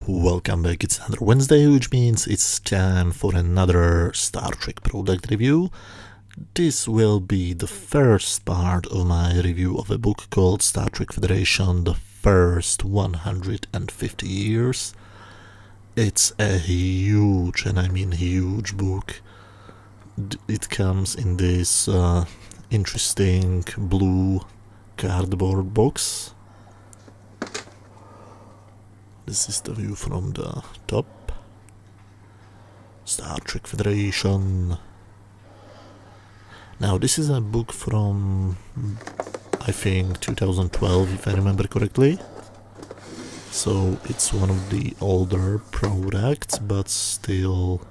Welcome back, it's another Wednesday, which means it's time for another Star Trek product review. This will be the first part of my review of a book called Star Trek Federation, The First 150 Years. It's a huge, and I mean huge book. It comes in this interesting blue cardboard box. This is the view from the top. Star Trek Federation. Now this is a book from, I think, 2012, if I remember correctly. So it's one of the older products, but still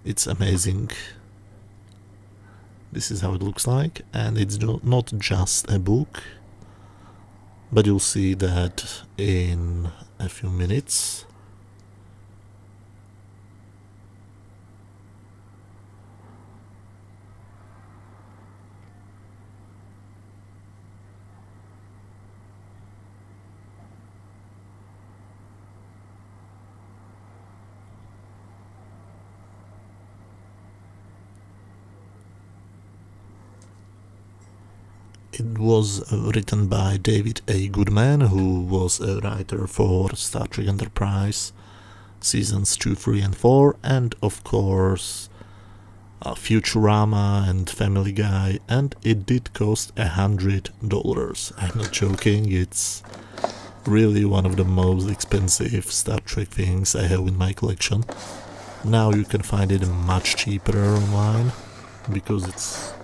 it's amazing. This is how it looks like, and it's not just a book, but you'll see that in a few minutes. It was written by David A. Goodman, who was a writer for Star Trek Enterprise seasons 2, 3 and 4, and of course Futurama and Family Guy, and it did cost $100. I'm not joking, it's really one of the most expensive Star Trek things I have in my collection. Now you can find it much cheaper online, because it's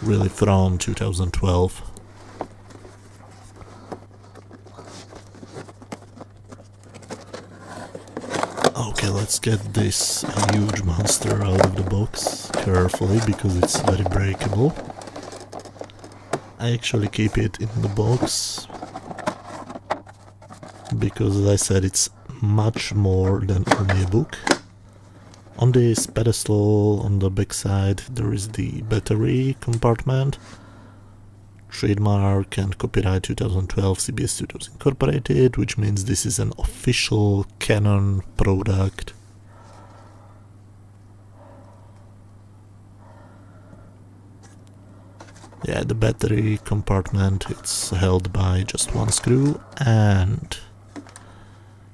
really from 2012. Okay, let's get this huge monster out of the box carefully, because it's very breakable. I actually keep it in the box because, as I said, it's much more than only a book. On this pedestal on the back side there is the battery compartment, trademark and copyright 2012 CBS Studios Incorporated, which means this is an official canon product. Yeah, the battery compartment, it's held by just one screw, and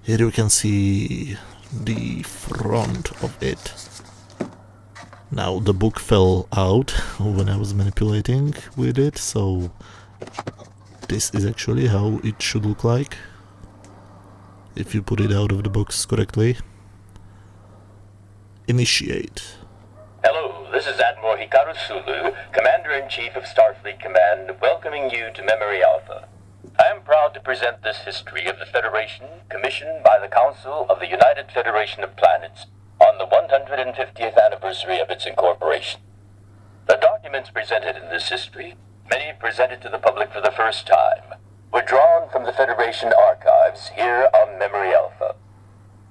here you can see the front of it. Now the book fell out when I was manipulating with it, so this is actually how it should look like if you put it out of the box correctly. Initiate. Hello, this is Admiral Hikaru Sulu, Commander-in-Chief of Starfleet Command, welcoming you to Memory Alpha. I am proud to present this history of the Federation, commissioned by the Council of the United Federation of Planets on the 150th anniversary of its incorporation. The documents presented in this history, many presented to the public for the first time, were drawn from the Federation archives here on Memory Alpha.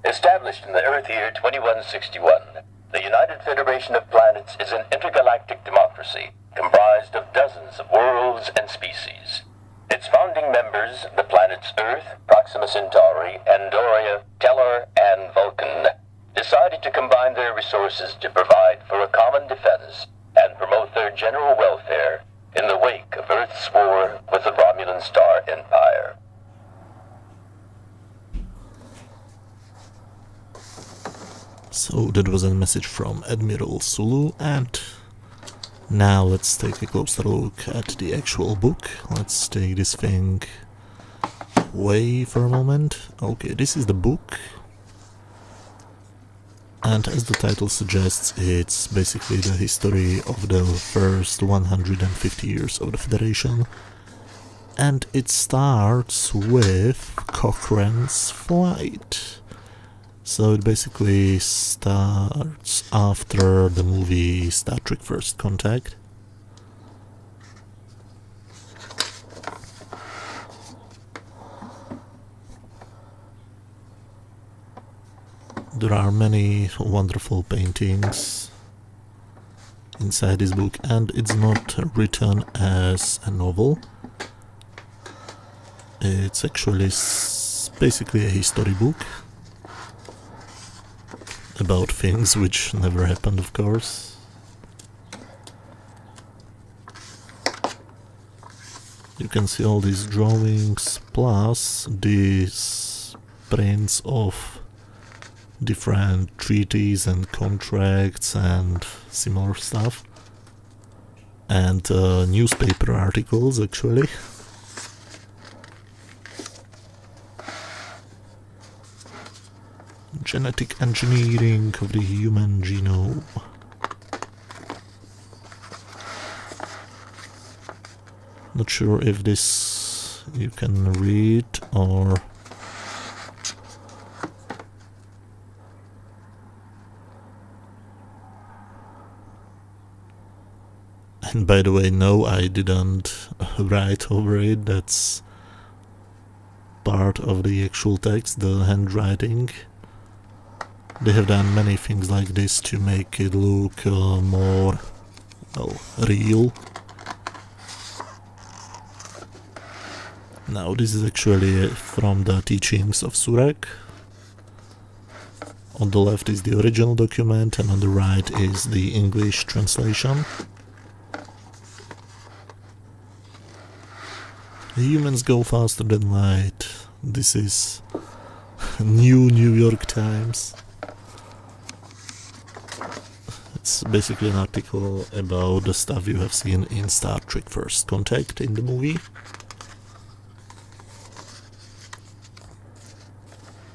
Established in the Earth year 2161, the United Federation of Planets is an intergalactic democracy comprised of dozens of worlds and species. Its founding members, the planets Earth, Proxima Centauri, Andoria, Tellar, and Vulcan, decided to combine their resources to provide for a common defense and promote their general welfare in the wake of Earth's war with the Romulan Star Empire. So that was a message from Admiral Sulu, and now let's take a closer look at the actual book. Let's take this thing away for a moment. Okay, this is the book, and as the title suggests, it's basically the history of the first 150 years of the Federation, and it starts with Cochrane's flight. So it basically starts after the movie Star Trek First Contact. There are many wonderful paintings inside this book, and it's not written as a novel. It's actually basically a history book about things which never happened, of course. You can see all these drawings plus these prints of different treaties and contracts and similar stuff, and newspaper articles actually. Genetic engineering of the human genome. Not sure if this you can read or... And by the way, no, I didn't write over it, that's part of the actual text, the handwriting. They have done many things like this to make it look more, well, real. Now this is actually from the teachings of Surak. On the left is the original document and on the right is the English translation. Humans go faster than light. This is New York Times. It's basically an article about the stuff you have seen in Star Trek First Contact in the movie.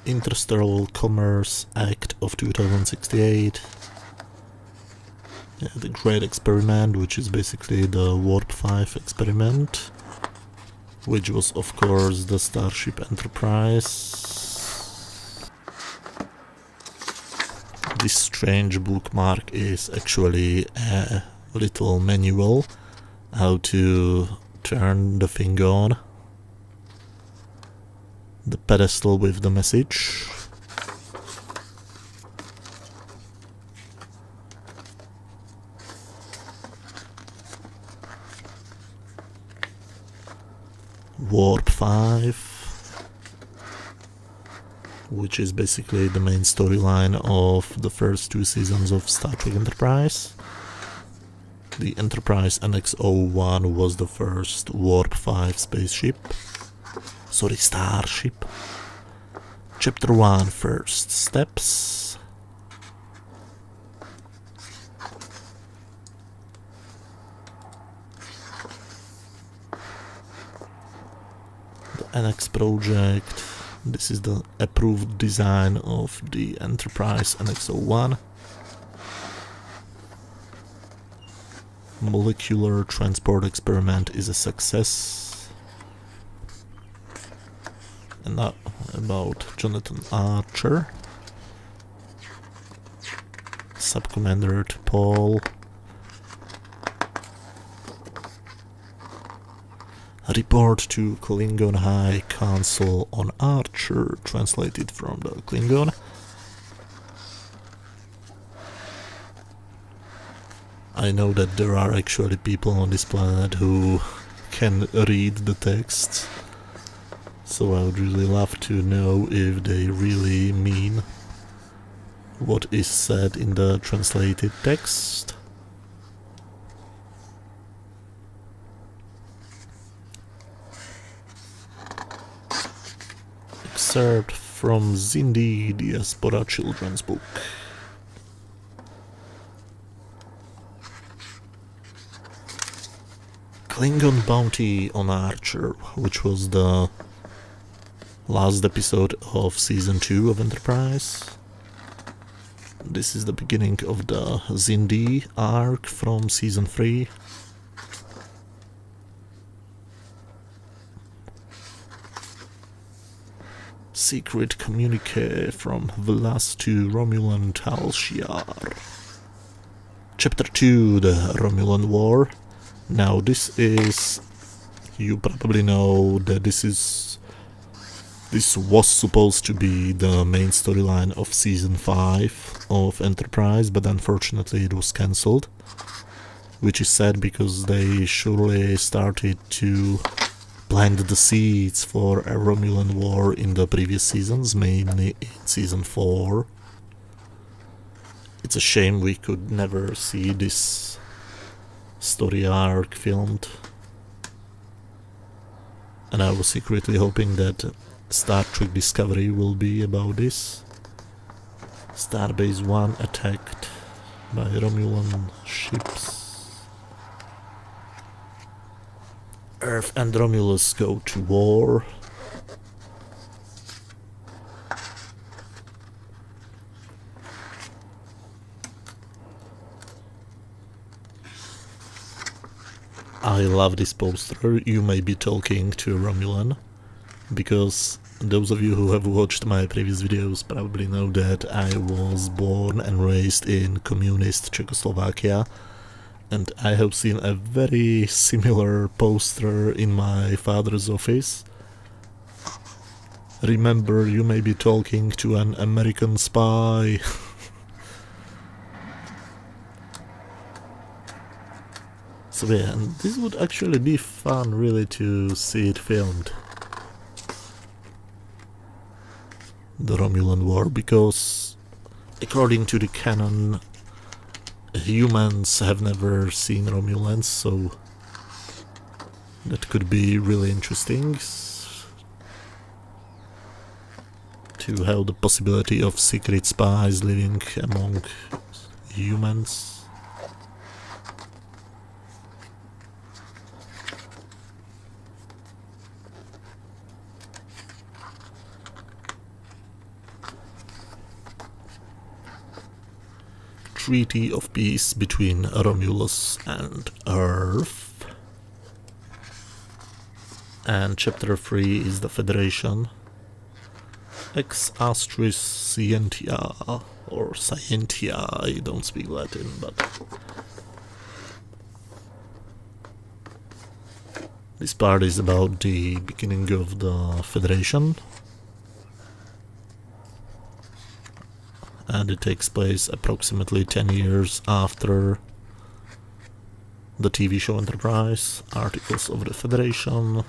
Interstellar Commerce Act of 2068. Yeah, the Great Experiment, which is basically the Warp 5 experiment, which was of course the Starship Enterprise. This strange bookmark is actually a little manual how to turn the thing on. The pedestal with the message. Warp 5, which is basically the main storyline of the first two seasons of Star Trek Enterprise. The Enterprise NX-01 was the first Warp 5 spaceship. Sorry, starship. Chapter 1, First Steps. The NX project. This is the approved design of the Enterprise NX-01. Molecular transport experiment is a success. And now about Jonathan Archer, Subcommander to Paul. Report to Klingon High Council on Archer, translated from the Klingon. I know that there are actually people on this planet who can read the text, so I would really love to know if they really mean what is said in the translated text. Excerpt from Zindi Diaspora children's book. Klingon Bounty on Archer, which was the last episode of Season 2 of Enterprise. This is the beginning of the Zindi arc from Season 3. Secret communique from Velas to Romulan Tal Shiar. Chapter 2, the Romulan War. Now this is... you probably know that this was supposed to be the main storyline of Season 5 of Enterprise, but unfortunately it was cancelled. Which is sad because they surely started to planted the seeds for a Romulan war in the previous seasons, mainly in season 4. It's a shame we could never see this story arc filmed. And I was secretly hoping that Star Trek Discovery will be about this. Starbase 1 attacked by Romulan ships. Earth and Romulus go to war. I love this poster. You may be talking to Romulan, because those of you who have watched my previous videos probably know that I was born and raised in communist Czechoslovakia, and I have seen a very similar poster in my father's office. Remember, you may be talking to an American spy. So yeah, and this would actually be fun really to see it filmed. The Romulan War, because according to the canon, humans have never seen Romulans, so that could be really interesting to have the possibility of secret spies living among humans. Treaty of peace between Romulus and Earth. And chapter 3 is the Federation. Ex Astris Scientia, or Scientia, I don't speak Latin, but this part is about the beginning of the Federation. And it takes place approximately 10 years after the TV show Enterprise, Articles of the Federation.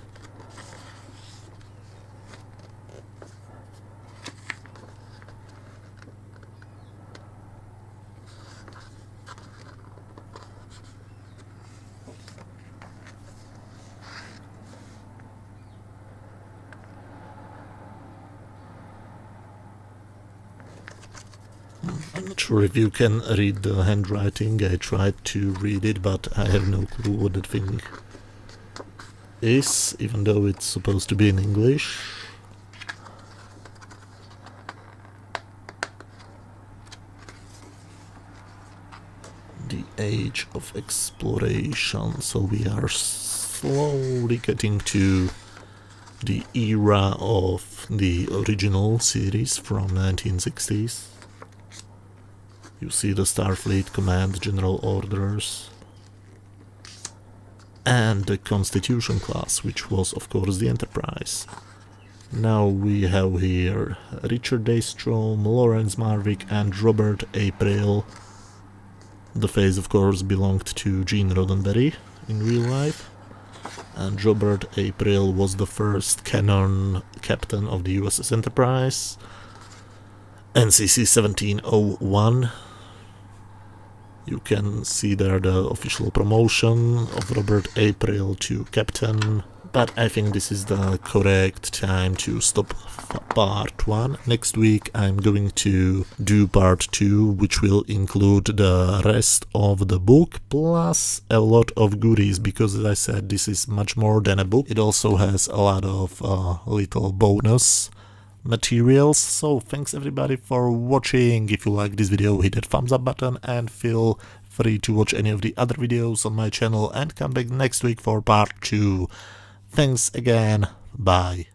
I'm not sure if you can read the handwriting. I tried to read it, but I have no clue what that thing is, even though it's supposed to be in English. The Age of Exploration. So we are slowly getting to the era of the original series from 1960s. You see the Starfleet Command General Orders and the Constitution class, which was of course the Enterprise. Now we have here Richard Daystrom, Lawrence Marvick and Robert April. The face of course belonged to Gene Roddenberry in real life, and Robert April was the first canon captain of the USS Enterprise, NCC 1701. You can see there the official promotion of Robert April to captain, but I think this is the correct time to stop part 1. Next week I'm going to do part 2, which will include the rest of the book, plus a lot of goodies, because as I said, this is much more than a book. It also has a lot of little bonus materials. So thanks everybody for watching. If you like this video, hit that thumbs up button and feel free to watch any of the other videos on my channel and come back next week for part 2. Thanks again, bye.